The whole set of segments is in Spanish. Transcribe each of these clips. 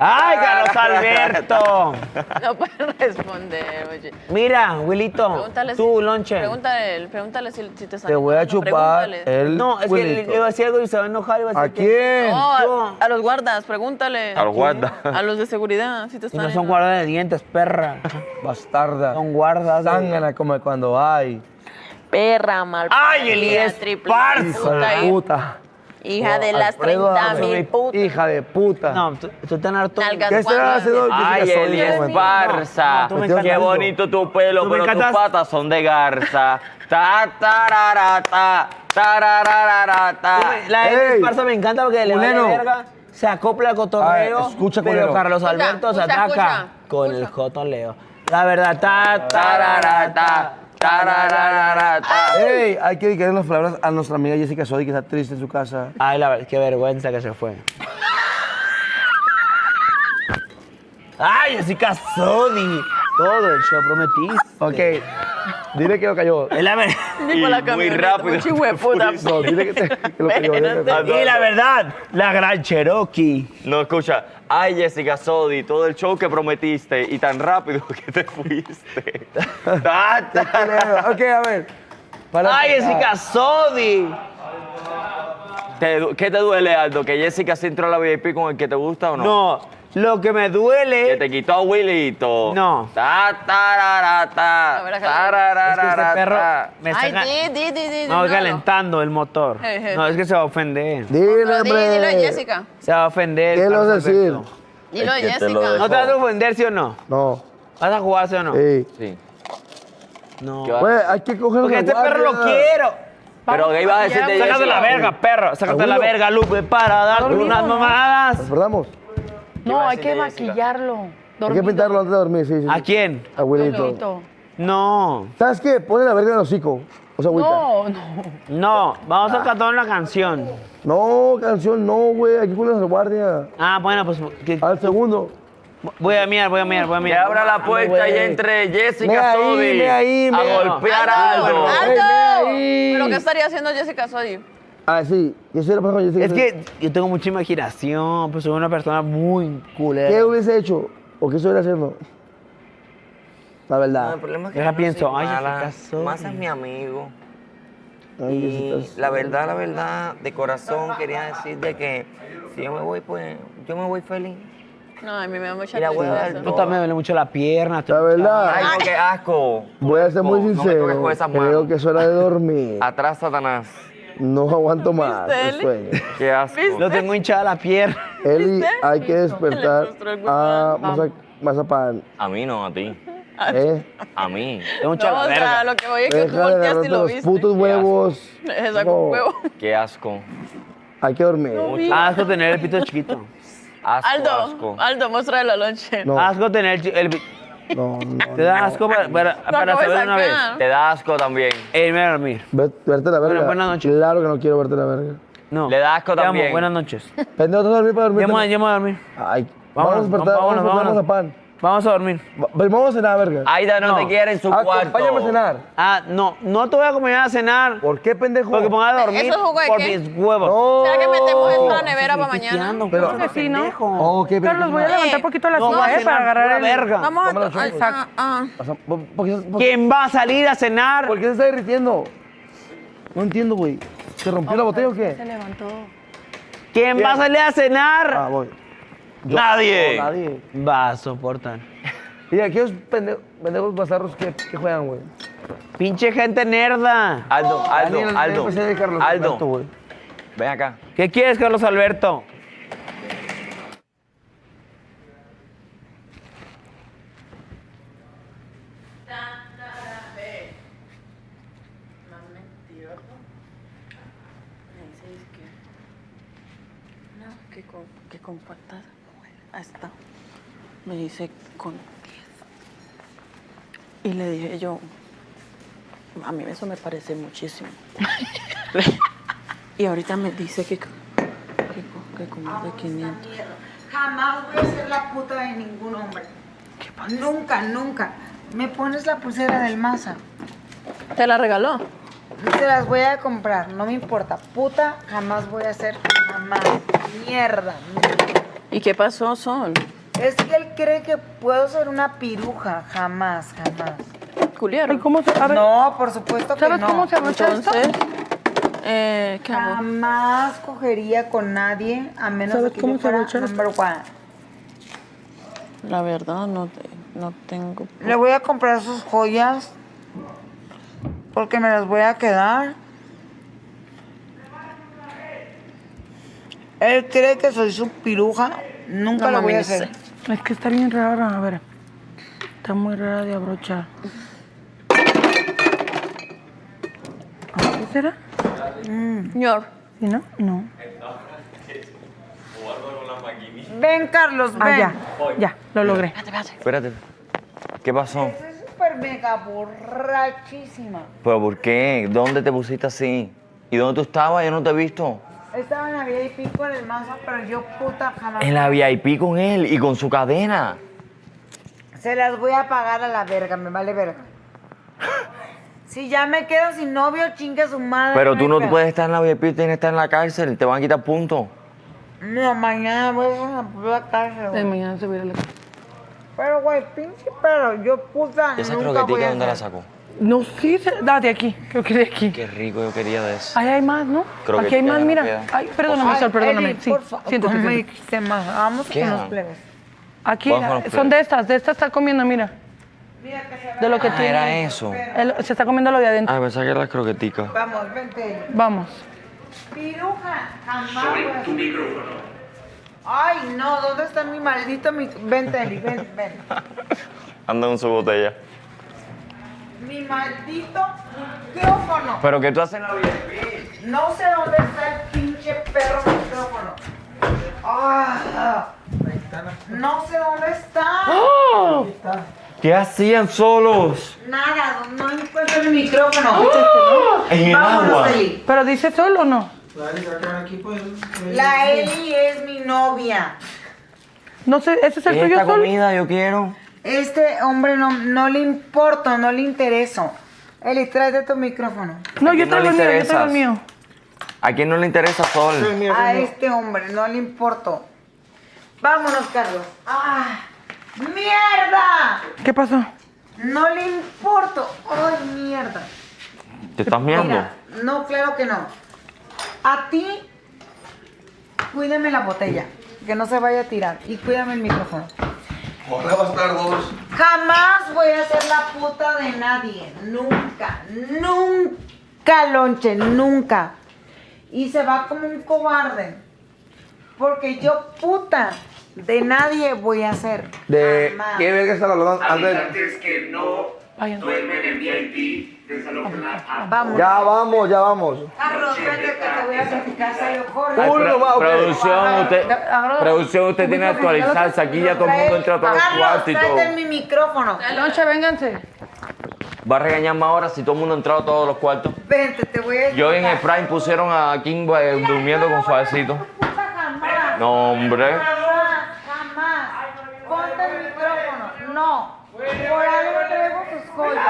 ¡Ay, Carlos Alberto! No puedes responder, oye. Mira, Wilito, Pregúntale tú, lonche. Pregúntale si te sale. Te voy a chupar el No, es que Wilito. le iba a decir algo y se va a enojar y va a ¿A decir quién? No, a los guardas, pregúntale. A los guardas. A los de seguridad, si te que están. no son guardas de dientes, perra. Bastarda. Son guardas de... Zángana como cuando hay. Perra, mal. ¡Ay, Elías triple Parza! Hijo de puta. Hija de las Alfredo 30,000 Adame, putas. Hija de puta. No, tú tan harto. Nalgas ¿Qué estás guangas. haciendo? Ay, Jessica Soy, Elías un momento. Parza. No, tú me Qué encantas. bonito tu pelo, Tú me pero tus encantas. patas son de garza. Ta, tararata, tarararata. La Ey, Elías Parza me encanta porque le vale culero. verga, se acopla al cotorreo, Ay, escucha, pero culero. Carlos Alberto se Escucha, ataca escucha. con el cotoleo. La verdad, tararata. Tarararata. Ey, hay que dedicar las palabras a nuestra amiga Jessica Sodi, que está triste en su casa. Ay, la verdad, qué vergüenza que se fue. Ay, Jessica Sodi. Todo el show prometiste. Ok, dile que lo cayó. Es la verdad. Dijo la Muy camioneta, rápido. mucho hijueputa. No, dile que lo cayó. Y la verdad, la gran Cherokee. No, escucha. Ay, Jessica Sodi, todo el show que prometiste y tan rápido que te fuiste. Ta, ta. Ok, a ver. Ay, Jessica Sodi. ¿Qué te duele, Aldo? ¿Que Jessica se entró a la VIP con el que te gusta o no? No, lo que me Que duele. te quitó a Willito. No. Ta, tararata, A ver, acá. Es que este perro tarararata. me está Ay, di. no, calentando el motor. Jeje. No, es que se va a ofender. Dile, Pero dilo de hombre. Jessica. Se va a ofender. ¿Qué le vas a Carlos decir? Alberto. Dilo de Es que te lo Jessica. ¿No te vas a ofender, sí o no? No. ¿Vas a jugar, sí o no? Ey. Sí. No. ¿Qué va? Güey, hay que coger Porque este perro lo quiero. Pero ¿qué iba a decir de Sácate la Jessica? verga, perro. Sácate la Abuelo. verga, Lupe, para darle unas mamadas. ¿Nos perdamos? No, hay decir que de Jessica? maquillarlo. Hay que Dormido. pintarlo antes de dormir, sí, sí. ¿A quién? Abuelito. Dormidito. No. ¿Sabes qué? Ponle la verga en el hocico. O sea, agüita. No. No, vamos a cantar una canción. No, canción, no, güey. Hay que ponernos al guardia. Ah, bueno, pues Al segundo. voy a mirar. Que abra la puerta y entre Jessica Ve ahí, Sodi ve ahí, a ve ahí. golpear a Aldo. ¡Aldo! ahí. ¿Pero qué estaría haciendo Jessica Sodi? Ah, sí. Yo soy la persona con Jessica Es Sodi. que yo tengo mucha imaginación, pues soy una persona muy culera. ¿Qué hubiese hecho? ¿O qué estuviera haciendo? La verdad. problema es Deja pienso, ay, Jessica Sodi. Más es mi amigo. Ay, Y Jessica la verdad, de corazón quería decir de que si yo me voy, pues yo me voy feliz. No, a mí me da mucha Y la voy a dar tristeza. No, también me duele mucho la pierna. La verdad. Ay, no, qué asco. Voy a ser muy No me sincero. toques con esas Creo manos. que es hora de dormir. Atrás, Satanás. No aguanto más. ¿Viste, el Eli? sueño. Qué asco. Lo tengo hinchada la pierna. Eli, hay que despertar mostró el a Mazapán. A mí no, a ti. ¿Eh? A mí. Tengo hinchada No, la o sea, verga. lo que voy es que tú Deja de volteaste y agarrarte lo los viste. putos huevos. Se sacó No, un huevo. Qué asco. hay que dormir. Asco tener el pito chiquito. Asco, asco. Aldo, muéstrale la lonche. No, Asco tener el no, no. ¿Te da asco para acabo de saber una vez? sacar. Te da asco también. Irme a dormir. Verte la verga. Buenas noches. Claro que no quiero verte la verga. No. Le da asco Te amo, también. buenas noches. Pendejo, ¿te vas a dormir para dormir? Ya me voy a dormir. Ay, Vámonos, vamos a despertar, vamos a despertar vámonos. Mazapán. Vamos a dormir. Vamos a cenar, verga. Aida no, No. te quiere en su cuarto. Acompáñame a cenar. Ah, no te voy a acompañar a cenar. ¿Por qué, pendejo? Porque me voy a dormir ¿Eso es jugo de por qué? mis huevos. No. ¿Será que metemos esto en la nevera para mañana? Pisteando, Pero- pues, Creo que sí, ¿no? pendejo. Oh, ¿qué, Carlos, voy a levantar un poquito la No, silla, va a para cenar agarrar pura el... verga. Vamos Tómalo, a... chongo. ah. ¿Quién va a salir a cenar? ¿Por qué se está derritiendo? No entiendo, güey. ¿Se rompió la botella o qué? Se levantó. ¿Quién va a salir a cenar? Ah, voy. Nadie. No, nadie. Va a soportar. Mira, aquellos pendejos bazarros que juegan, güey. Pinche gente nerda. Aldo, Daniel, Aldo, empecé de Carlos Alberto, Aldo. güey. Ven acá. ¿Qué quieres, Carlos Alberto? Que con cuántas. Ahí está. Me dice con 10. Y le dije yo, a mí eso me parece muchísimo. Y ahorita me dice que con más de 500. Jamás voy a ser la puta de ningún hombre. ¿Qué pasa? Nunca, nunca. Me pones la pulsera del Maza. ¿Te la regaló? Te las voy a comprar, no me importa. Puta, jamás voy a ser. Jamás. Mierda. ¿Y qué pasó, Sol? Es que él cree que puedo ser una piruja. Jamás, jamás. Culero. Ay, ¿cómo se...? A ver, No, por supuesto que ¿sabes no. cómo se abrocha esto? Entonces, ¿qué hago? Jamás cogería con nadie a menos ¿Sabes de que cómo yo se fuera abrocha esto? number one. La verdad, no tengo... Le voy a comprar sus joyas porque me las voy a quedar. Él cree que soy su piruja. Nunca No, lo voy mami, a ni hacer. sé. Es que está bien rara, a ver. Está muy rara de abrochar. ¿Qué será? Señor. ¿Sí, no? No. Ven, Carlos, ven. Ah, ya, lo logré. Espérate. ¿Qué pasó? Estoy súper mega borrachísima. ¿Pero por qué? ¿Dónde te pusiste así? ¿Y dónde tú estabas? Yo no te he visto. Estaba en la VIP con el mazo, pero yo puta jamás. En la VIP con él y con su cadena. Se las voy a pagar a la verga, me vale verga. Si ya me quedo sin novio, chingue su madre. Pero tú hay no pedo. puedes estar en la VIP, tienes que estar en la cárcel. Te van a quitar puntos. No, mañana voy a ir a la puta cárcel, güey. Mañana se viene la... Pero, güey, pinche perro, yo puta ¿Y esa nunca voy croquetica a dónde la hacer. sacó? No, sí, date aquí. Creo que de aquí. Qué rico, yo quería de eso. Ahí hay más, ¿no? Creo que Aquí hay más, queda, mira. queda. Ay, perdóname, Ay, Sol, perdóname. Eli, Sí, por favor, siéntate, me siéntate. dijiste más. Vamos ¿Qué con hago? los plebes. Aquí, Vamos con los son plebes. de estas está comiendo, mira. De lo que Ah, tiene. era eso. Él se está comiendo lo de adentro. Ah, pensaba que era las croqueticas. Vamos, vente, Eli. Vamos. Piruja, jamás voy a hacer. Ay, no, ¿dónde está mi maldito Vente, Eli, ven. Anda en su botella. Mi maldito micrófono. ¿Pero qué tú haces en la VIP? No sé dónde está el pinche perro micrófono. Ah, no sé dónde está. ¿Qué hacían solos? Nada, no encuentro el micrófono. En el Vámonos, agua. Eli. ¿Pero dice Sol o no? La Eli es mi novia. No sé, ¿ese es el tuyo, Esta Sol? comida yo quiero. Este hombre no le importo, no le intereso. Eli, tráete tu micrófono. No, ¿A yo quién no traigo le el mío, yo traigo el interesas? mío. ¿A quién no le interesa Sol? A este hombre no le importo. Vámonos, Carlos. ¡Ah! ¡Mierda! ¿Qué pasó? No le importo. ¡Ay, mierda! ¿Te estás mirando? Mira, no, claro que no. A ti, cuídame la botella, que no se vaya a tirar. Y cuídame el micrófono. Ahora va a estar dos. Jamás voy a ser la puta de nadie. Nunca, nunca, lonche, nunca. Y se va como un cobarde. Porque yo puta de nadie voy a ser. De. Jamás. ¿Qué verga están hablando? Antes. Habitantes que no Vayan. duermen en VIP, desalojan a Vamos. Ya vamos. Carlos, vete que te voy a platicar, Sayo, corre. Uy, no va, ok. Producción, usted tiene que actualizarse. Aquí ya todo el mundo entra a todos los Carlos, cuartos y todo. tráete mi micrófono. Lonche, vénganse. Va a regañar más ahora si todo el mundo ha entrado a todos los cuartos. Vente, te voy a Yo en el explicar. Prime pusieron a King durmiendo con suavecito. Puta, jamás. No, hombre. Jamás. Ponte el micrófono. No. Por algo traigo tus joyas.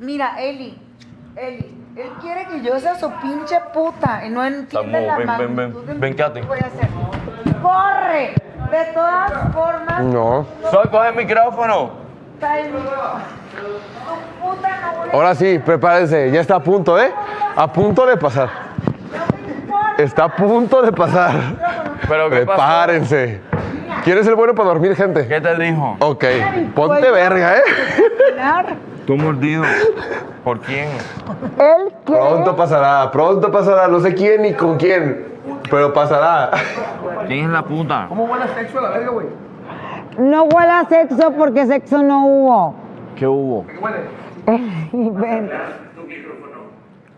Mira, Eli. Él quiere que yo sea su pinche puta y no entiende la Ven, magnitud de ven, quédate. que voy a hacer. ¡Corre! De todas formas, No. Sol, coge el micrófono. trae el micrófono. Tu puta no voy a... Ahora sí, prepárense. Ya está a punto, ¿eh? A punto de pasar. No me importa. Está a punto de pasar. Pero ¿qué pasó? Prepárense. ¿Quién es el bueno para dormir, gente? ¿Qué te dijo? Ok. Ponte verga, ¿eh? Tú mordido. ¿Por quién? Él quiere... Pronto pasará. No sé quién ni con quién. Pero pasará. ¿Quién es la puta? ¿Cómo huele sexo a la verga, güey? No huele a sexo porque sexo no hubo. ¿Qué hubo? Ven.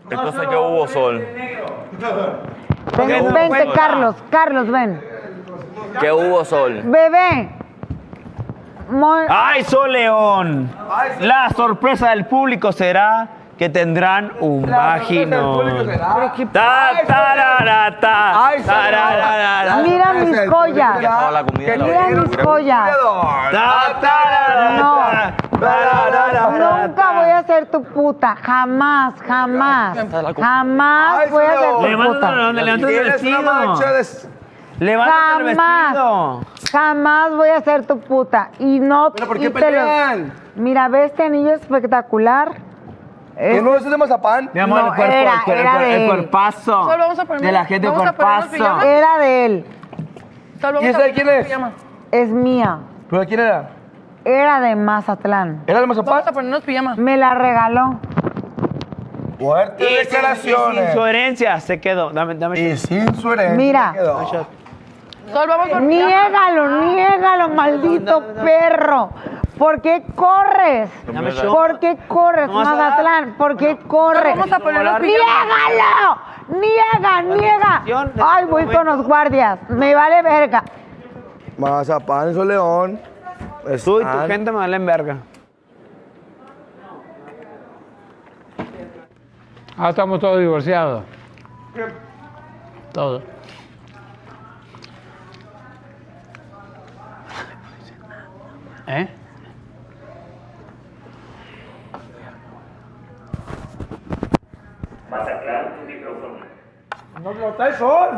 Entonces, ¿qué hubo, Sol? Vente, Carlos. Carlos, ven. ¿Qué hubo, Sol? Bebé. ¡Ay, Sol León! La sorpresa del público será que tendrán un vagino. Ta, tarara, ta, Ay, tarara, Mira mis joyas. Ya estaba la comida. Mira mis joyas. ta, tarara, No. tarara, Nunca voy a ser tu puta. Jamás. Jamás voy a ser tu puta. Levanta el vestido. Levántate el Jamás. vestido. Jamás voy a ser tu puta. Y no. ¿Pero por y qué te lo- pelean? Mira, ve este anillo espectacular. ¿Que no es de mazapán? Mi amor, No, el cuerpo, era de el él. cuerpazo. Solo vamos a poner- de la gente, vamos a ponernos cuerpazo. pijama. Era de él. Sal, vamos ¿Y esa a de quién ponernos es? pijama. Es mía. ¿Pero de quién era? Era de Mazatlán. ¿Era de mazapán? Vamos a ponernos pijama. Me la regaló. Fuertes Y sin declaraciones. su herencia se quedó. Dame. Y sin su herencia. Mira. quedó. Sol, vamos a Niégalo, maldito perro. ¿Por qué corres? Dame shot. ¿Por qué corres, ¿No vas a dar? Mazatlán? ¿Por qué corres? Vamos a ponernos pijama. ¡Niégalo! ¡Niega! Ay, voy con los guardias. Me vale verga. Mazapán, Sol León. Tú y tu gente me valen verga. Ah, estamos todos divorciados. Todos. ¿Eh? Mazatlán, tu micrófono. No lo trae Sol.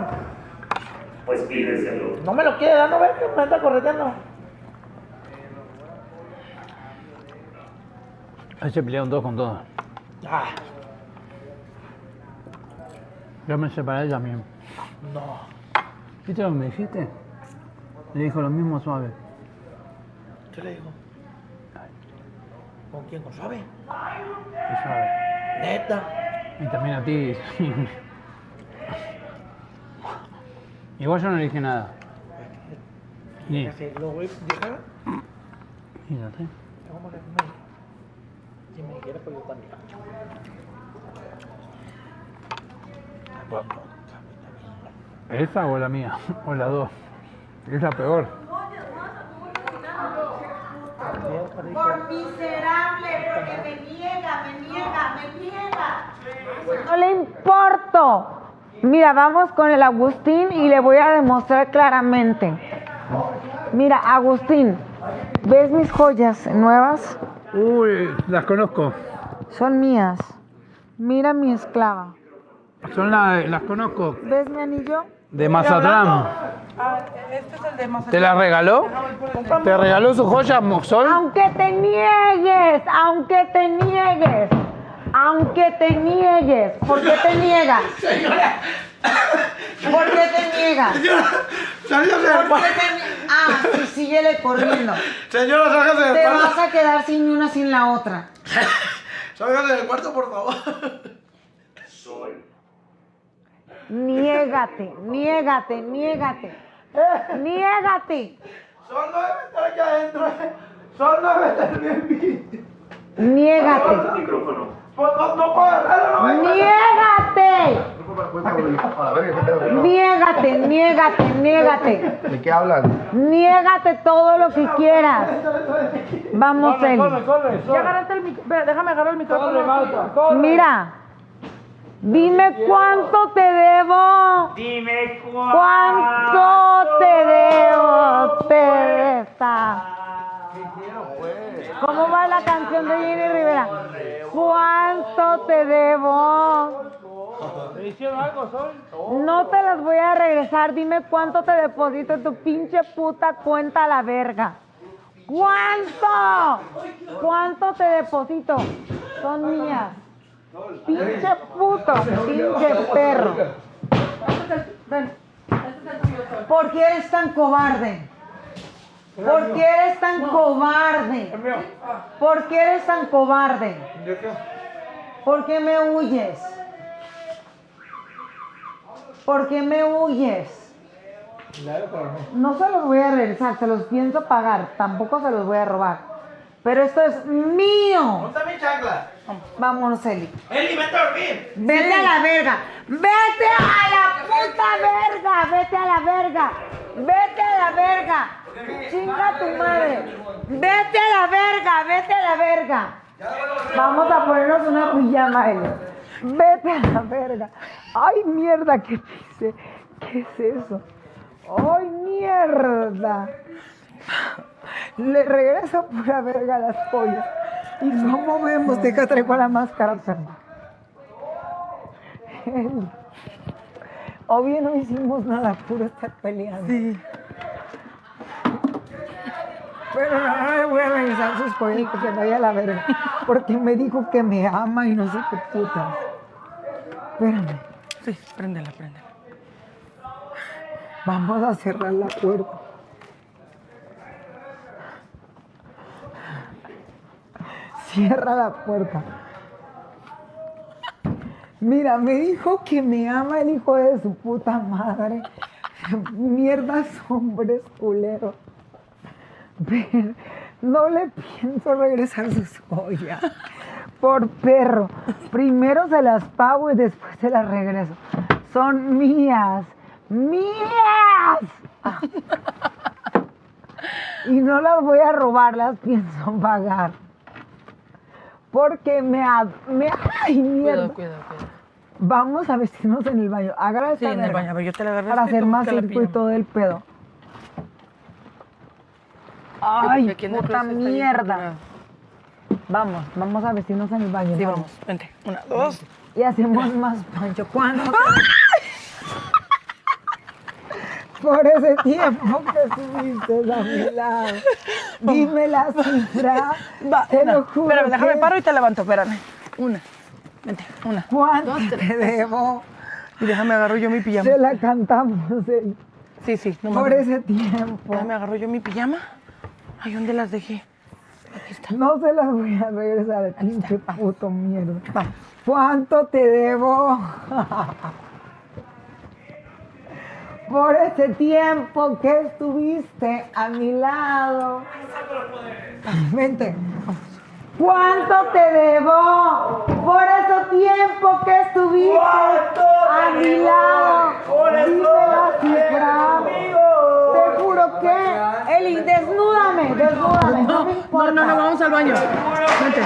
Pues pídeselo. No me lo quiere dar, no ves que me anda correteando. Ahí se pelearon todos con todos. Ah, Yo me separé también. no. ¿Viste lo que me dijiste? Le dijo lo mismo suave. ¿Qué le digo? ¿Con quién? ¿Con Suave? Y suave. Neta. Y también a ti. Igual yo no le dije nada. Ni. Lo voy a dejar. Fíjate. Si me quiere, pues yo también. ¿Esa o la mía? O la dos. Es la peor. Por miserable, porque me niega. No le importo. Mira, vamos con el Agustín y le voy a demostrar claramente. Mira, Agustín, ¿ves mis joyas nuevas? Uy, las conozco. Son mías. Mira mi esclava. Son las conozco. ¿Ves mi anillo? De Mazatlán. Este es el de Mazatlán. ¿Te la regaló? ¿Te regaló su joya, Moxol? Aunque te niegues. ¿Por qué te niegas? ¿Por qué te niegas? Ah, sí, síguele corriendo. Señora, sálgase del Te cuarto. vas a quedar sin una sin la otra. Sálgase del cuarto, por favor. Sol. Niégate. Sol no debe estar aquí adentro. Sol no debe estar bien. Niégate. Tu micrófono. Pues no puedo agarrarlo, no me Niégate. ¿De qué hablan? Niégate todo lo que quieras. Vamos, Eli. Ya agarraste el micrófono. Déjame agarrar el micrófono. Mira. Dime cuánto te debo. Dime ¿Cuánto te debo, Teresa? ¿Cómo va la canción de Jenny Rivera? ¿Cuánto te debo? ¿Te hicieron algo, Sol? No te las voy a regresar. Dime cuánto te deposito en tu pinche puta cuenta a la verga. ¿Cuánto? ¿Cuánto te deposito? Son mías. Pinche puto, pinche perro. Ven. Este es el tuyo, Sol. ¿Por qué eres tan cobarde? ¿Por qué eres tan cobarde? ¿Por qué eres tan cobarde? ¿Por qué me huyes? ¿Por qué me huyes? No se los voy a regresar, se los pienso pagar, tampoco se los voy a robar. Pero esto es mío. ¿Dónde está mi chancla? Vámonos, Eli. Eli, vete a dormir. Vete a la verga. Vete a la puta verga. Vete a la verga. Vete a la verga. Chinga tu madre. Vete a la verga. Vete a la verga. Vamos a ponernos una pijama, Eli. Vete a la verga. Ay, mierda, ¿qué hice? ¿Qué es eso? Ay, mierda. Le regreso pura verga a las pollas. ¿Y cómo vemos? Deja traigo la máscara, perdón. Obvio no hicimos nada, puro estar peleando. Sí. Pero no le voy a revisar sus cosas porque vaya a la verga. Porque me dijo que me ama y no sé qué puta. Espérame, Sí, préndela. vamos a cerrar la puerta. Cierra la puerta. Mira, me dijo que me ama el hijo de su puta madre. Mierdas hombres culeros. Pero no le pienso regresar sus joyas. Por perro. Primero se las pago y después se las regreso. Son mías. ¡Mías! Y no las voy a robar, las pienso pagar. Porque ¡ay, mierda! Cuidado. Vamos a vestirnos en el baño. Agarra Sí, esta en el verga baño. A ver, yo te la agarré. para hacer más circo y todo el pedo. ¡Ay, Aquí en el puta closet está bien mierda! complicado. Vamos a vestirnos en el baño. Sí, vamos. Vente. 1, 2. Y hacemos más pancho. ¿Cuándo? Por ese tiempo que estuviste a mi lado. Dime la cifra. Va, Te una. lo juro. Espérame, déjame que- paro y te levanto. Espérame. 1. Vente. 1. ¿Cuánto te debo? Y déjame agarro yo mi pijama. Se la cantamos Sí. No por mames. ese tiempo. Déjame agarro yo mi pijama. Ay, ¿dónde las dejé? Aquí está. No se las voy a regresar, pinche puto mierda. Vamos. ¿Cuánto te debo? Por ese tiempo que estuviste a mi lado. Vente. ¿Cuánto te debo? Por ese tiempo que estuviste a mi lado. Dime la cifra. Te juro que... Eli, desnúdame. No me importa. No, vamos al baño. Vente.